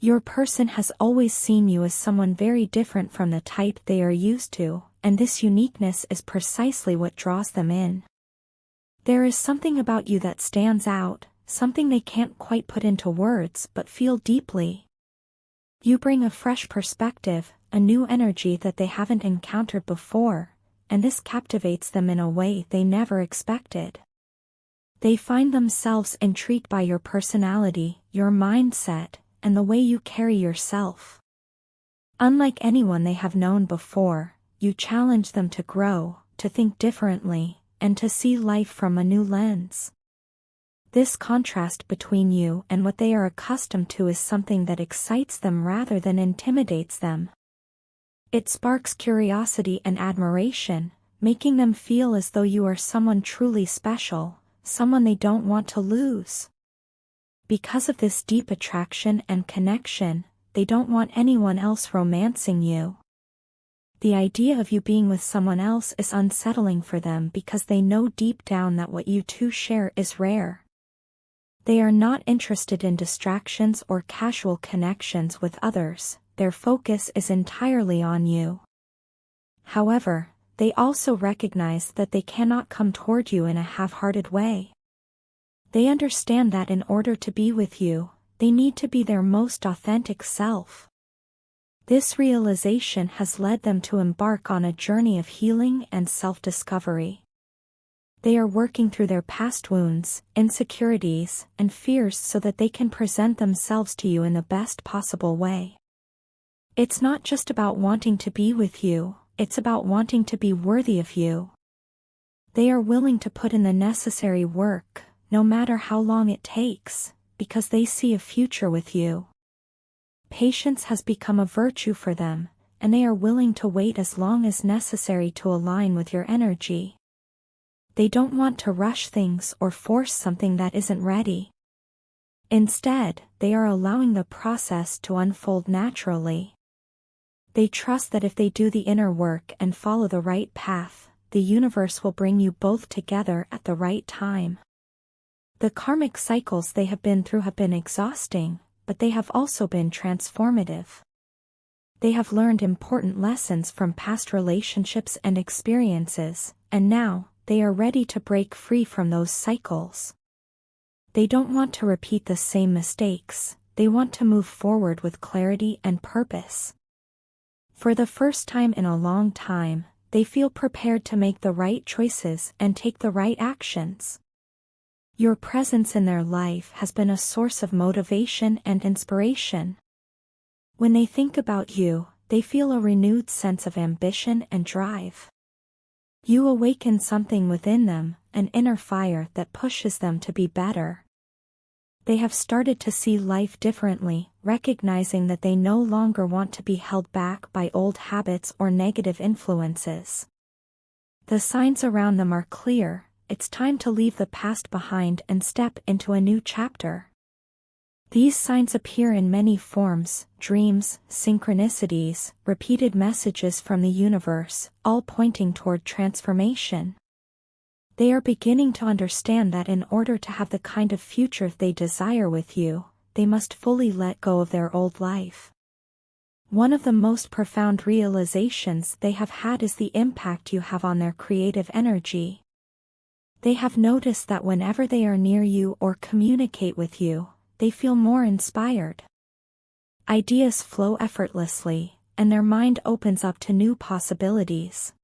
Your person has always seen you as someone very different from the type they are used to, and this uniqueness is precisely what draws them in. There is something about you that stands out, something they can't quite put into words but feel deeply. You bring a fresh perspective, a new energy that they haven't encountered before, and this captivates them in a way they never expected. They find themselves intrigued by your personality, your mindset, and the way you carry yourself. Unlike anyone they have known before, you challenge them to grow, to think differently, and to see life from a new lens. This contrast between you and what they are accustomed to is something that excites them rather than intimidates them. It sparks curiosity and admiration, making them feel as though you are someone truly special, someone they don't want to lose. Because of this deep attraction and connection, they don't want anyone else romancing you. The idea of you being with someone else is unsettling for them because they know deep down that what you two share is rare. They are not interested in distractions or casual connections with others, their focus is entirely on you. However, they also recognize that they cannot come toward you in a half-hearted way. They understand that in order to be with you, they need to be their most authentic self. This realization has led them to embark on a journey of healing and self-discovery. They are working through their past wounds, insecurities, and fears so that they can present themselves to you in the best possible way. It's not just about wanting to be with you, it's about wanting to be worthy of you. They are willing to put in the necessary work, no matter how long it takes, because they see a future with you. Patience has become a virtue for them, and they are willing to wait as long as necessary to align with your energy. They don't want to rush things or force something that isn't ready. Instead, they are allowing the process to unfold naturally. They trust that if they do the inner work and follow the right path, the universe will bring you both together at the right time. The karmic cycles they have been through have been exhausting, but they have also been transformative. They have learned important lessons from past relationships and experiences, and now, they are ready to break free from those cycles. They don't want to repeat the same mistakes, they want to move forward with clarity and purpose. For the first time in a long time, they feel prepared to make the right choices and take the right actions. Your presence in their life has been a source of motivation and inspiration. When they think about you, they feel a renewed sense of ambition and drive. You awaken something within them, an inner fire that pushes them to be better. They have started to see life differently, recognizing that they no longer want to be held back by old habits or negative influences. The signs around them are clear, it's time to leave the past behind and step into a new chapter. These signs appear in many forms: dreams, synchronicities, repeated messages from the universe, all pointing toward transformation. They are beginning to understand that in order to have the kind of future they desire with you, they must fully let go of their old life. One of the most profound realizations they have had is the impact you have on their creative energy. They have noticed that whenever they are near you or communicate with you, they feel more inspired. Ideas flow effortlessly, and their mind opens up to new possibilities.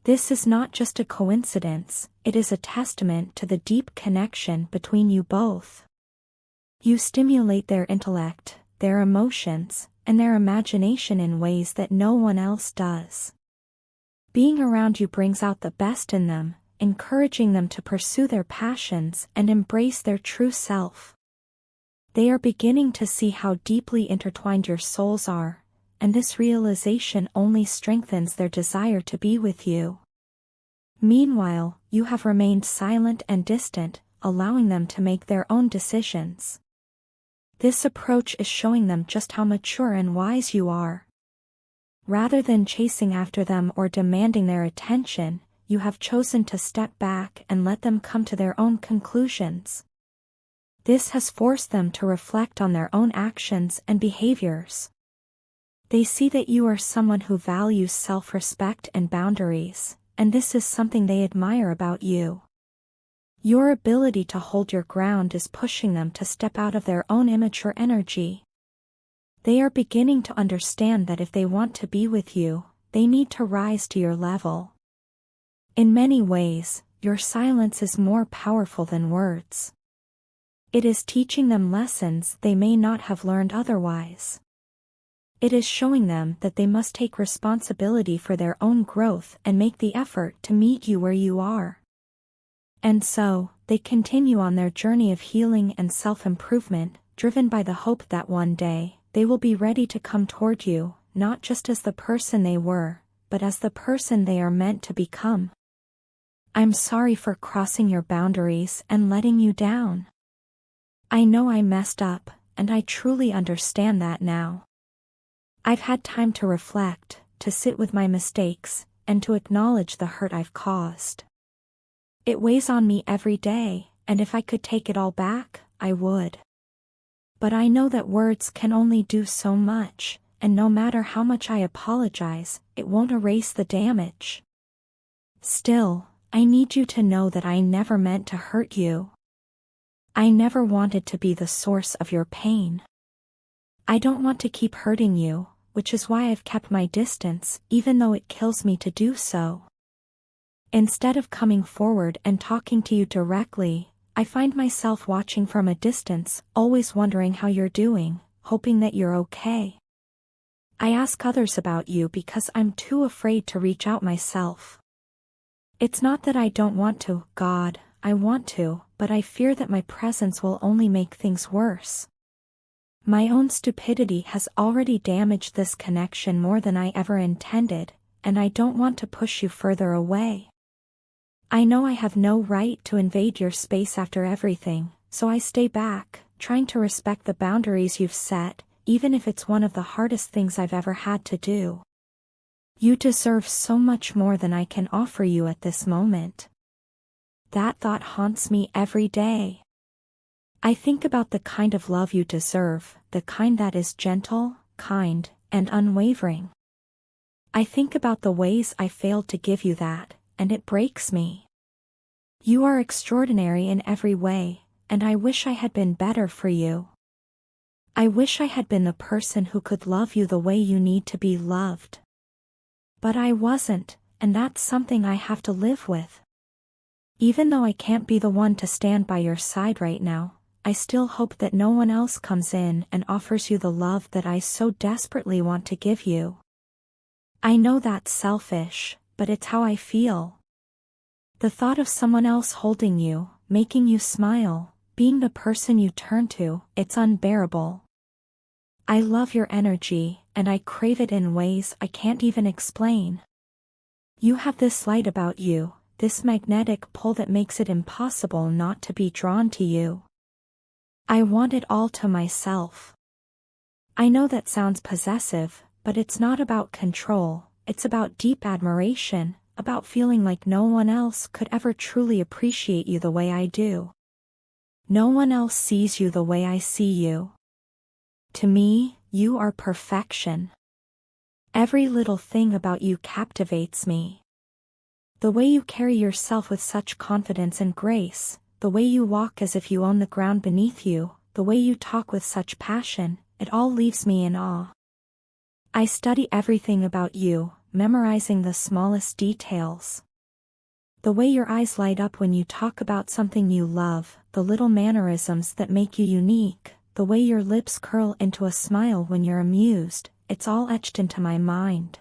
This is not just a coincidence, it is a testament to the deep connection between you both. You stimulate their intellect, their emotions, and their imagination in ways that no one else does. Being around you brings out the best in them, encouraging them to pursue their passions and embrace their true self. They are beginning to see how deeply intertwined your souls are, and this realization only strengthens their desire to be with you. Meanwhile, you have remained silent and distant, allowing them to make their own decisions. This approach is showing them just how mature and wise you are. Rather than chasing after them or demanding their attention, you have chosen to step back and let them come to their own conclusions. This has forced them to reflect on their own actions and behaviors. They see that you are someone who values self-respect and boundaries, and this is something they admire about you. Your ability to hold your ground is pushing them to step out of their own immature energy. They are beginning to understand that if they want to be with you, they need to rise to your level. In many ways, your silence is more powerful than words. It is teaching them lessons they may not have learned otherwise. It is showing them that they must take responsibility for their own growth and make the effort to meet you where you are. And so, they continue on their journey of healing and self-improvement, driven by the hope that one day, they will be ready to come toward you, not just as the person they were, but as the person they are meant to become. I'm sorry for crossing your boundaries and letting you down. I know I messed up, and I truly understand that now. I've had time to reflect, to sit with my mistakes, and to acknowledge the hurt I've caused. It weighs on me every day, and if I could take it all back, I would. But I know that words can only do so much, and no matter how much I apologize, it won't erase the damage. Still, I need you to know that I never meant to hurt you. I never wanted to be the source of your pain. I don't want to keep hurting you, which is why I've kept my distance, even though it kills me to do so. Instead of coming forward and talking to you directly, I find myself watching from a distance, always wondering how you're doing, hoping that you're okay. I ask others about you because I'm too afraid to reach out myself. It's not that I don't want to, God, I want to, but I fear that my presence will only make things worse. My own stupidity has already damaged this connection more than I ever intended, and I don't want to push you further away. I know I have no right to invade your space after everything, so I stay back, trying to respect the boundaries you've set, even if it's one of the hardest things I've ever had to do. You deserve so much more than I can offer you at this moment. That thought haunts me every day. I think about the kind of love you deserve, the kind that is gentle, kind, and unwavering. I think about the ways I failed to give you that, and it breaks me. You are extraordinary in every way, and I wish I had been better for you. I wish I had been the person who could love you the way you need to be loved. But I wasn't, and that's something I have to live with. Even though I can't be the one to stand by your side right now, I still hope that no one else comes in and offers you the love that I so desperately want to give you. I know that's selfish, but it's how I feel. The thought of someone else holding you, making you smile, being the person you turn to, it's unbearable. I love your energy, and I crave it in ways I can't even explain. You have this light about you, this magnetic pull that makes it impossible not to be drawn to you. I want it all to myself. I know that sounds possessive, but it's not about control, it's about deep admiration, about feeling like no one else could ever truly appreciate you the way I do. No one else sees you the way I see you. To me, you are perfection. Every little thing about you captivates me. The way you carry yourself with such confidence and grace, the way you walk as if you own the ground beneath you, the way you talk with such passion, it all leaves me in awe. I study everything about you, memorizing the smallest details. The way your eyes light up when you talk about something you love, the little mannerisms that make you unique, the way your lips curl into a smile when you're amused, it's all etched into my mind.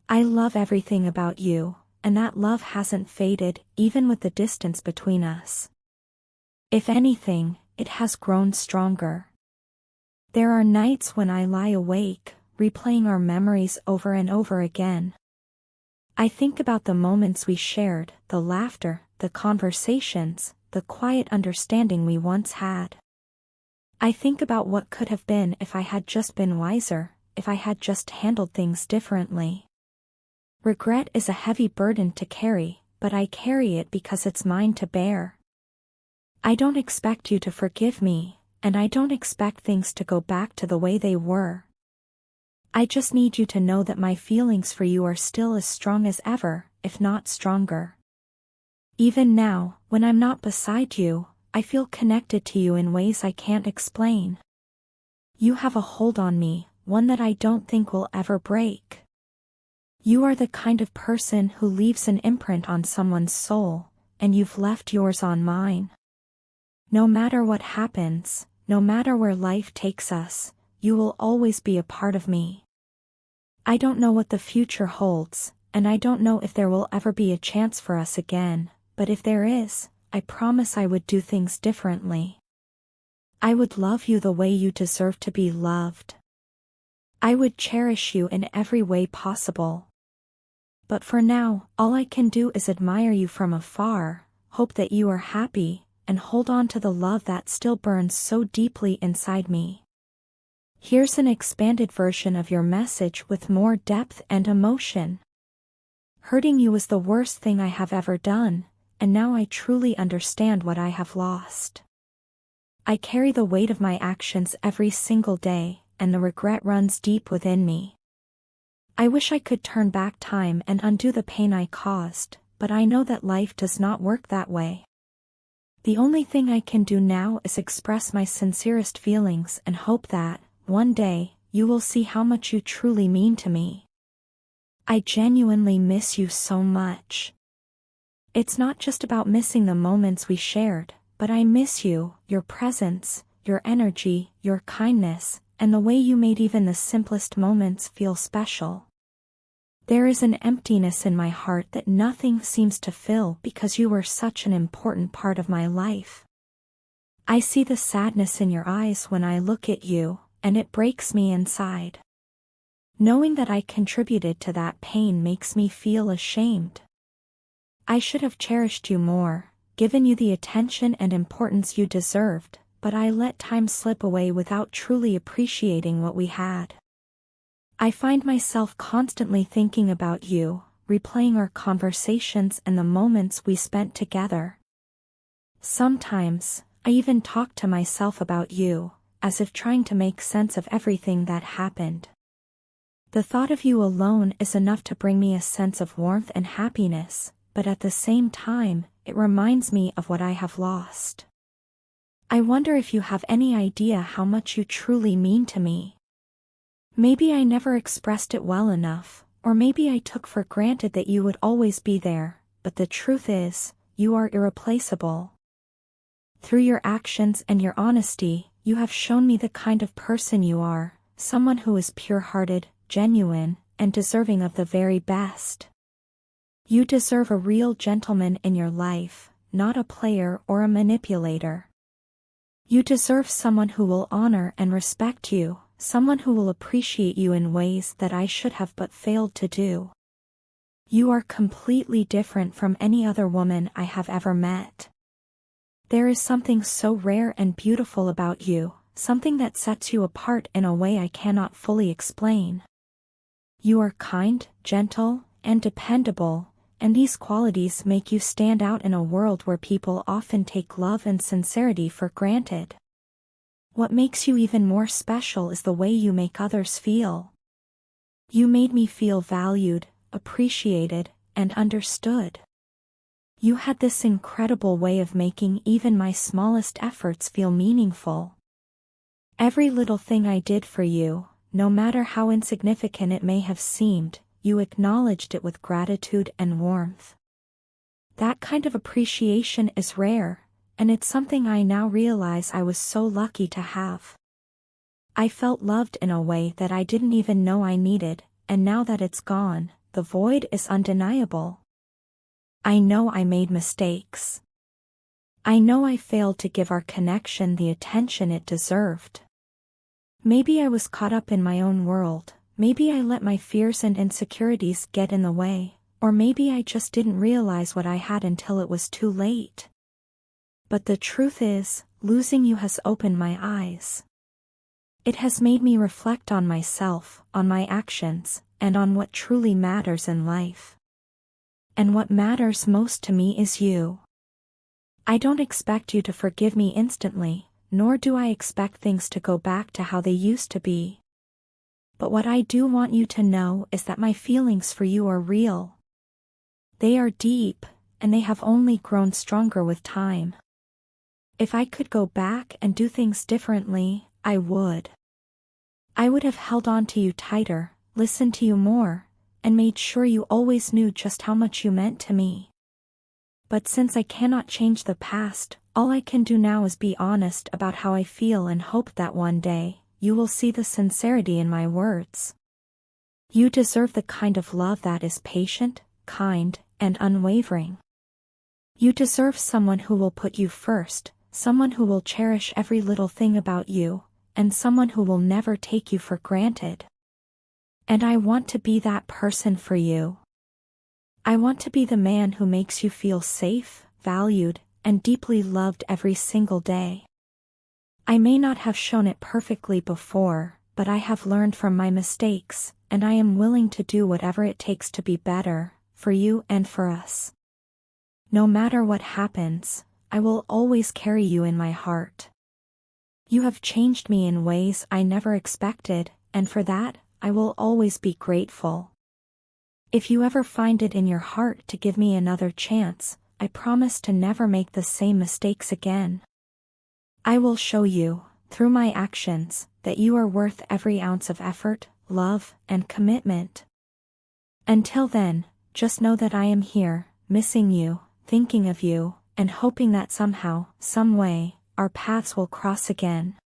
I love everything about you, and that love hasn't faded, even with the distance between us. If anything, it has grown stronger. There are nights when I lie awake, replaying our memories over and over again. I think about the moments we shared, the laughter, the conversations, the quiet understanding we once had. I think about what could have been if I had just been wiser, if I had just handled things differently. Regret is a heavy burden to carry, but I carry it because it's mine to bear. I don't expect you to forgive me, and I don't expect things to go back to the way they were. I just need you to know that my feelings for you are still as strong as ever, if not stronger. Even now, when I'm not beside you, I feel connected to you in ways I can't explain. You have a hold on me, one that I don't think will ever break. You are the kind of person who leaves an imprint on someone's soul, and you've left yours on mine. No matter what happens, no matter where life takes us, you will always be a part of me. I don't know what the future holds, and I don't know if there will ever be a chance for us again, but if there is, I promise I would do things differently. I would love you the way you deserve to be loved. I would cherish you in every way possible. But for now, all I can do is admire you from afar, hope that you are happy, and hold on to the love that still burns so deeply inside me. Here's an expanded version of your message with more depth and emotion. Hurting you was the worst thing I have ever done, and now I truly understand what I have lost. I carry the weight of my actions every single day, and the regret runs deep within me. I wish I could turn back time and undo the pain I caused, but I know that life does not work that way. The only thing I can do now is express my sincerest feelings and hope that, one day, you will see how much you truly mean to me. I genuinely miss you so much. It's not just about missing the moments we shared, but I miss you, your presence, your energy, your kindness, and the way you made even the simplest moments feel special. There is an emptiness in my heart that nothing seems to fill because you were such an important part of my life. I see the sadness in your eyes when I look at you, and it breaks me inside. Knowing that I contributed to that pain makes me feel ashamed. I should have cherished you more, given you the attention and importance you deserved, but I let time slip away without truly appreciating what we had. I find myself constantly thinking about you, replaying our conversations and the moments we spent together. Sometimes, I even talk to myself about you, as if trying to make sense of everything that happened. The thought of you alone is enough to bring me a sense of warmth and happiness, but at the same time, it reminds me of what I have lost. I wonder if you have any idea how much you truly mean to me. Maybe I never expressed it well enough, or maybe I took for granted that you would always be there, but the truth is, you are irreplaceable. Through your actions and your honesty, you have shown me the kind of person you are, someone who is pure-hearted, genuine, and deserving of the very best. You deserve a real gentleman in your life, not a player or a manipulator. You deserve someone who will honor and respect you, someone who will appreciate you in ways that I should have but failed to do. You are completely different from any other woman I have ever met. There is something so rare and beautiful about you, something that sets you apart in a way I cannot fully explain. You are kind, gentle, and dependable, and these qualities make you stand out in a world where people often take love and sincerity for granted. What makes you even more special is the way you make others feel. You made me feel valued, appreciated, and understood. You had this incredible way of making even my smallest efforts feel meaningful. Every little thing I did for you, no matter how insignificant it may have seemed, you acknowledged it with gratitude and warmth. That kind of appreciation is rare, and it's something I now realize I was so lucky to have. I felt loved in a way that I didn't even know I needed, and now that it's gone, the void is undeniable. I know I made mistakes. I know I failed to give our connection the attention it deserved. Maybe I was caught up in my own world, maybe I let my fears and insecurities get in the way, or maybe I just didn't realize what I had until it was too late. But the truth is, losing you has opened my eyes. It has made me reflect on myself, on my actions, and on what truly matters in life. And what matters most to me is you. I don't expect you to forgive me instantly, nor do I expect things to go back to how they used to be. But what I do want you to know is that my feelings for you are real. They are deep, and they have only grown stronger with time. If I could go back and do things differently, I would. I would have held on to you tighter, listened to you more, and made sure you always knew just how much you meant to me. But since I cannot change the past, all I can do now is be honest about how I feel and hope that one day, you will see the sincerity in my words. You deserve the kind of love that is patient, kind, and unwavering. You deserve someone who will put you first, someone who will cherish every little thing about you, and someone who will never take you for granted. And I want to be that person for you. I want to be the man who makes you feel safe, valued, and deeply loved every single day. I may not have shown it perfectly before, but I have learned from my mistakes, and I am willing to do whatever it takes to be better, for you and for us. No matter what happens, I will always carry you in my heart. You have changed me in ways I never expected, and for that, I will always be grateful. If you ever find it in your heart to give me another chance, I promise to never make the same mistakes again. I will show you, through my actions, that you are worth every ounce of effort, love, and commitment. Until then, just know that I am here, missing you, thinking of you, and hoping that somehow, some way, our paths will cross again.